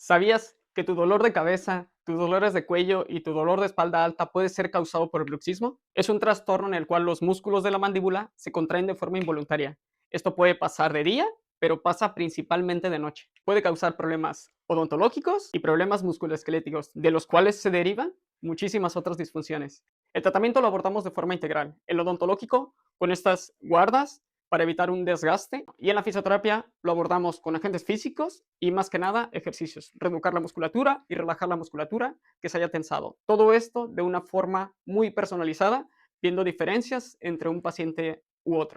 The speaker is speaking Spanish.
¿Sabías que tu dolor de cabeza, tus dolores de cuello y tu dolor de espalda alta puede ser causado por bruxismo? Es un trastorno en el cual los músculos de la mandíbula se contraen de forma involuntaria. Esto puede pasar de día, pero pasa principalmente de noche. Puede causar problemas odontológicos y problemas musculoesqueléticos, de los cuales se derivan muchísimas otras disfunciones. El tratamiento lo abordamos de forma integral. El odontológico, con estas guardas para evitar un desgaste. Y en la fisioterapia lo abordamos con agentes físicos y más que nada ejercicios, reeducar la musculatura y relajar la musculatura que se haya tensado. Todo esto de una forma muy personalizada, viendo diferencias entre un paciente u otro.